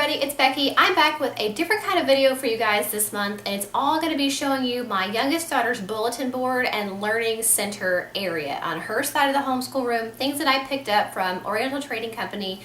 everybody, it's Becky. I'm back with a different kind of video for you guys this month, and it's all going to be showing you my youngest daughter's bulletin board and learning center area on her side of the homeschool room. Things that I picked up from Oriental Trading Company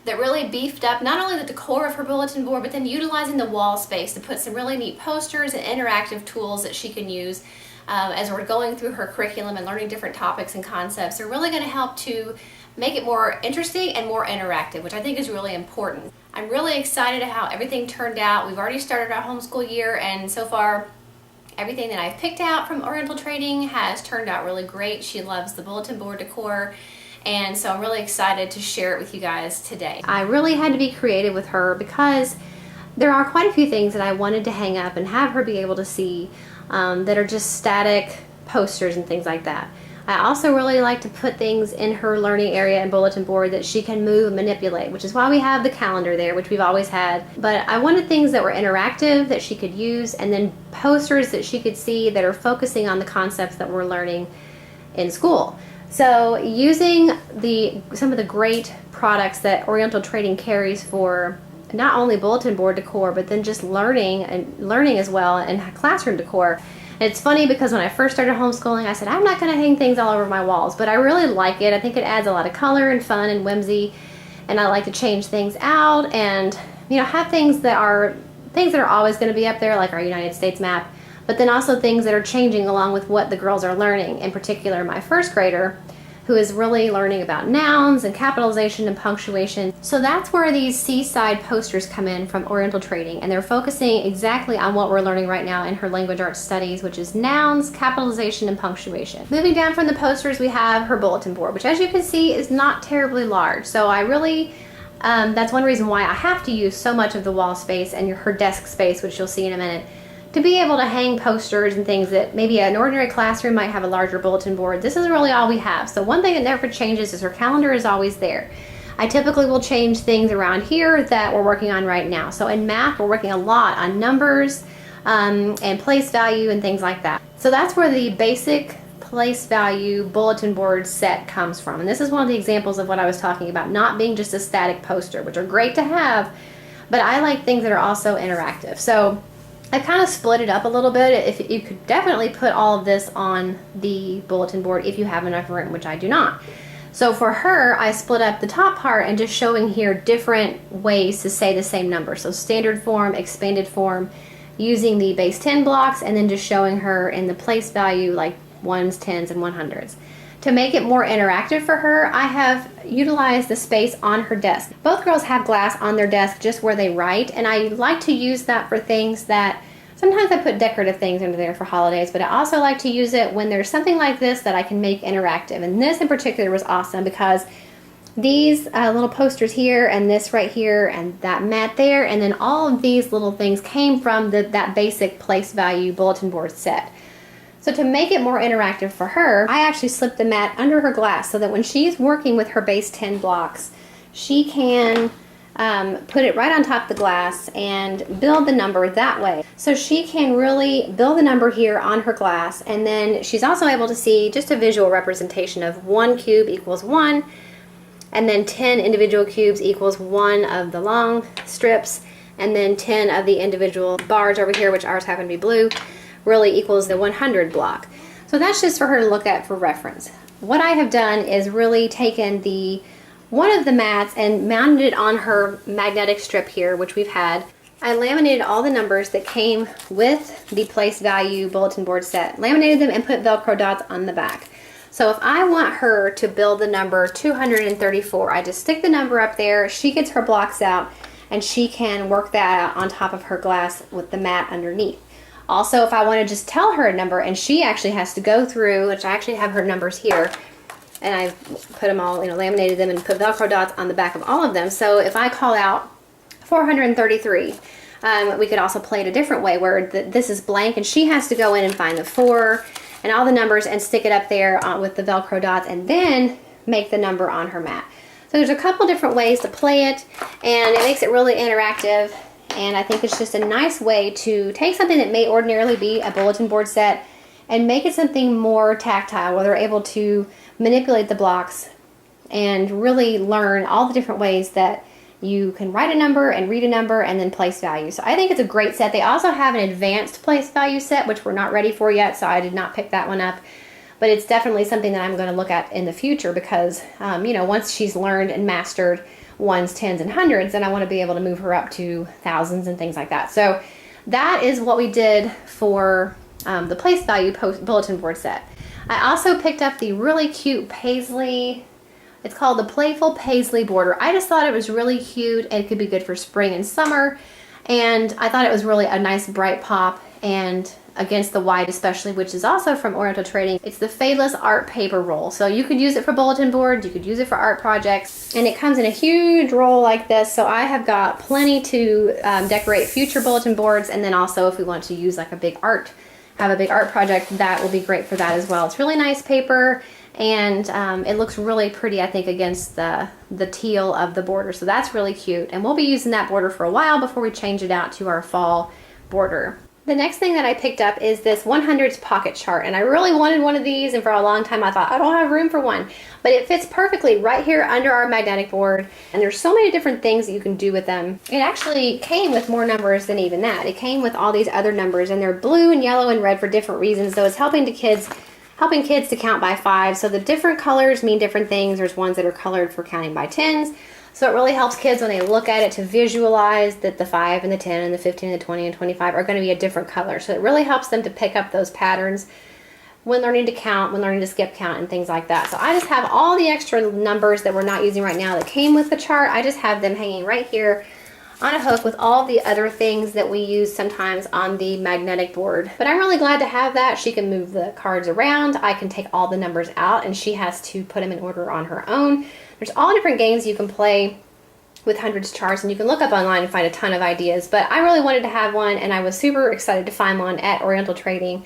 that really beefed up not only the decor of her bulletin board, but then utilizing the wall space to put some really neat posters and interactive tools that she can use as we're going through her curriculum and learning different topics and concepts. They're really going to help to make it more interesting and more interactive, which I think is really important. I'm really excited at how everything turned out. We've already started our homeschool year, and so far everything that I've picked out from Oriental Trading has turned out really great. She loves the bulletin board decor, and so I'm really excited to share it with you guys today. I really had to be creative with her because there are quite a few things that I wanted to hang up and have her be able to see that are just static posters and things like that. I also really like to put things in her learning area and bulletin board that she can move and manipulate, which is why we have the calendar there, which we've always had. But I wanted things that were interactive that she could use, and then posters that she could see that are focusing on the concepts that we're learning in school. So using some of the great products that Oriental Trading carries for not only bulletin board decor, but then just learning as well, and classroom decor. And it's funny because when I first started homeschooling, I said, I'm not going to hang things all over my walls, but I really like it. I think it adds a lot of color and fun and whimsy, and I like to change things out and, have things that are always going to be up there, like our United States map, but then also things that are changing along with what the girls are learning. In particular, my first grader, who is really learning about nouns and capitalization and punctuation. So that's where these seaside posters come in from Oriental Trading, and they're focusing exactly on what we're learning right now in her language arts studies, which is nouns, capitalization, and punctuation. Moving down from the posters, we have her bulletin board, which, as you can see, is not terribly large. So I really, that's one reason why I have to use so much of the wall space and her desk space, which you'll see in a minute, to be able to hang posters and things that maybe an ordinary classroom might have a larger bulletin board. This is really all we have. So one thing that never changes is her calendar is always there. I typically will change things around here that we're working on right now. So in math, we're working a lot on numbers and place value and things like that. So that's where the basic place value bulletin board set comes from. And this is one of the examples of what I was talking about, not being just a static poster, which are great to have, but I like things that are also interactive. So I kind of split it up a little bit. If you could definitely put all of this on the bulletin board if you have enough room, which I do not. So for her, I split up the top part and just showing here different ways to say the same number. So standard form, expanded form, using the base 10 blocks, and then just showing her in the place value like ones, tens, and 100s. To make it more interactive for her, I have utilized the space on her desk. Both girls have glass on their desk just where they write, and I like to use that for things that, sometimes I put decorative things under there for holidays, but I also like to use it when there's something like this that I can make interactive. And this in particular was awesome because these little posters here, and this right here, and that mat there, and then all of these little things came from that basic place value bulletin board set. So to make it more interactive for her, I actually slipped the mat under her glass so that when she's working with her base 10 blocks, she can put it right on top of the glass and build the number that way. So she can really build the number here on her glass, and then she's also able to see just a visual representation of 1 cube equals 1, and then 10 individual cubes equals 1 of the long strips, and then 10 of the individual bars over here, which ours happen to be blue, really equals the 100 block. So that's just for her to look at for reference. What I have done is really taken one of the mats and mounted it on her magnetic strip here, which we've had. I laminated all the numbers that came with the place value bulletin board set, laminated them, and put Velcro dots on the back. So if I want her to build the number 234, I just stick the number up there, she gets her blocks out, and she can work that out on top of her glass with the mat underneath. Also, if I want to just tell her a number, and she actually has to go through, which I actually have her numbers here, and I've put them all, laminated them and put Velcro dots on the back of all of them. So if I call out 433, we could also play it a different way where this is blank, and she has to go in and find the 4 and all the numbers and stick it up there with the Velcro dots, and then make the number on her mat. So there's a couple different ways to play it, and it makes it really interactive. And I think it's just a nice way to take something that may ordinarily be a bulletin board set and make it something more tactile, where they're able to manipulate the blocks and really learn all the different ways that You can write a number and read a number and then place value. So I think it's a great set. They also have an advanced place value set, which we're not ready for yet, so I did not pick that one up. But it's definitely something that I'm going to look at in the future because, you know, once she's learned and mastered ones, tens, and hundreds, then I want to be able to move her up to thousands and things like that. So that is what we did for the place value bulletin board set. I also picked up the really cute paisley. It's called the Playful Paisley Border. I just thought it was really cute and it could be good for spring and summer. And I thought it was really a nice bright pop and against the white especially, which is also from Oriental Trading. It's the Fadeless Art Paper Roll. So you could use it for bulletin boards, you could use it for art projects, and it comes in a huge roll like this. So I have got plenty to decorate future bulletin boards, and then also if we want to use like a big art, have a big art project, that will be great for that as well. It's really nice paper, and it looks really pretty, I think, against the teal of the border. So that's really cute, and we'll be using that border for a while before we change it out to our fall border. The next thing that I picked up is this 100s pocket chart, and I really wanted one of these, and for a long time I thought I don't have room for one, but it fits perfectly right here under our magnetic board, and there's so many different things that you can do with them. It actually came with more numbers than even that. It came with all these other numbers, and they're blue and yellow and red for different reasons, so it's helping kids to count by 5. So the different colors mean different things. There's ones that are colored for counting by 10s. So it really helps kids when they look at it to visualize that the 5 and the 10 and the 15 and the 20 and 25 are going to be a different color. So it really helps them to pick up those patterns when learning to count, when learning to skip count and things like that. So I just have all the extra numbers that we're not using right now that came with the chart. I just have them hanging right here on a hook with all the other things that we use sometimes on the magnetic board. But I'm really glad to have that. She can move the cards around. I can take all the numbers out, and she has to put them in order on her own. There's all different games you can play with hundreds charts, and you can look up online and find a ton of ideas. But I really wanted to have one, and I was super excited to find one at Oriental Trading.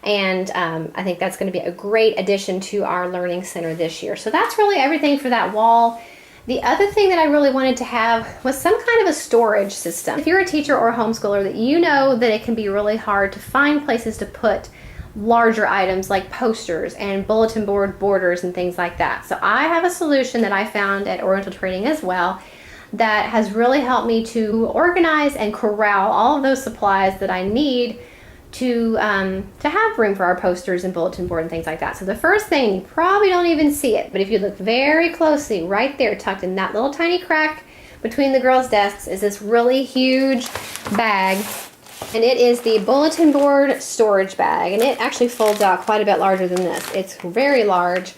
And I think that's going to be a great addition to our learning center this year. So that's really everything for that wall. The other thing that I really wanted to have was some kind of a storage system. If you're a teacher or a homeschooler, that you know that it can be really hard to find places to put larger items like posters and bulletin board borders and things like that. So I have a solution that I found at Oriental Trading as well that has really helped me to organize and corral all of those supplies that I need to have room for our posters and bulletin board and things like that. So the first thing, you probably don't even see it, but if you look very closely, right there tucked in that little tiny crack between the girls' desks is this really huge bag, and it is the bulletin board storage bag, and it actually folds out quite a bit larger than this. It's very large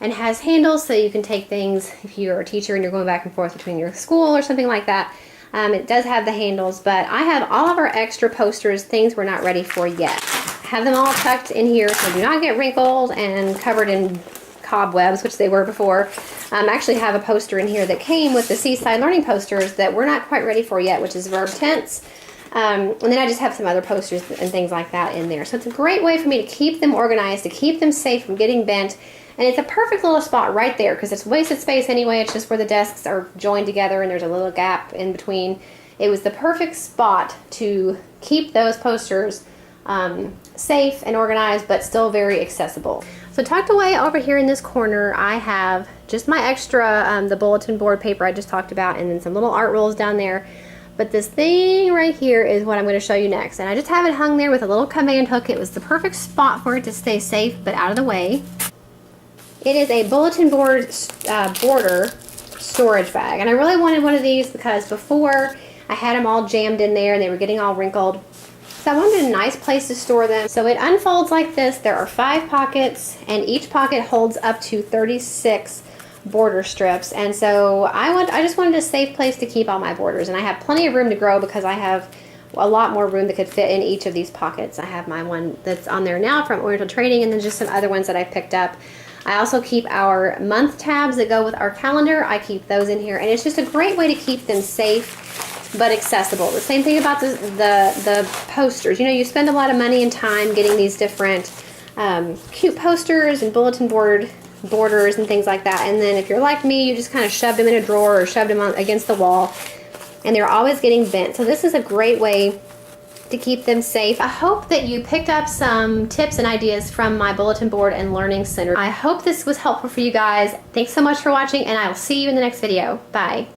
and has handles so you can take things if you're a teacher and you're going back and forth between your school or something like that. It does have the handles, but I have all of our extra posters, things we're not ready for yet. I have them all tucked in here so they do not get wrinkled and covered in cobwebs, which they were before. I actually have a poster in here that came with the Seaside Learning posters that we're not quite ready for yet, which is verb tense. And then I just have some other posters and things like that in there. So it's a great way for me to keep them organized, to keep them safe from getting bent. And it's a perfect little spot right there because it's wasted space anyway. It's just where the desks are joined together and there's a little gap in between. It was the perfect spot to keep those posters safe and organized, but still very accessible. So tucked away over here in this corner, I have just my extra, the bulletin board paper I just talked about, and then some little art rolls down there. But this thing right here is what I'm going to show you next. And I just have it hung there with a little command hook. It was the perfect spot for it to stay safe but out of the way. It is a bulletin board border storage bag. And I really wanted one of these because before I had them all jammed in there and they were getting all wrinkled. So I wanted a nice place to store them. So it unfolds like this. There are 5 pockets and each pocket holds up to 36 border strips. And so I just wanted a safe place to keep all my borders. And I have plenty of room to grow because I have a lot more room that could fit in each of these pockets. I have my one that's on there now from Oriental Trading and then just some other ones that I picked up. I also keep our month tabs that go with our calendar. I keep those in here, and it's just a great way to keep them safe but accessible. The same thing about the posters. You know, you spend a lot of money and time getting these different cute posters and bulletin board borders and things like that, and then if you're like me, you just kind of shoved them in a drawer or shoved them against the wall, and they're always getting bent. So this is a great way to keep them safe. I hope that you picked up some tips and ideas from my bulletin board and learning center. I hope this was helpful for you guys. Thanks so much for watching, and I will see you in the next video. Bye.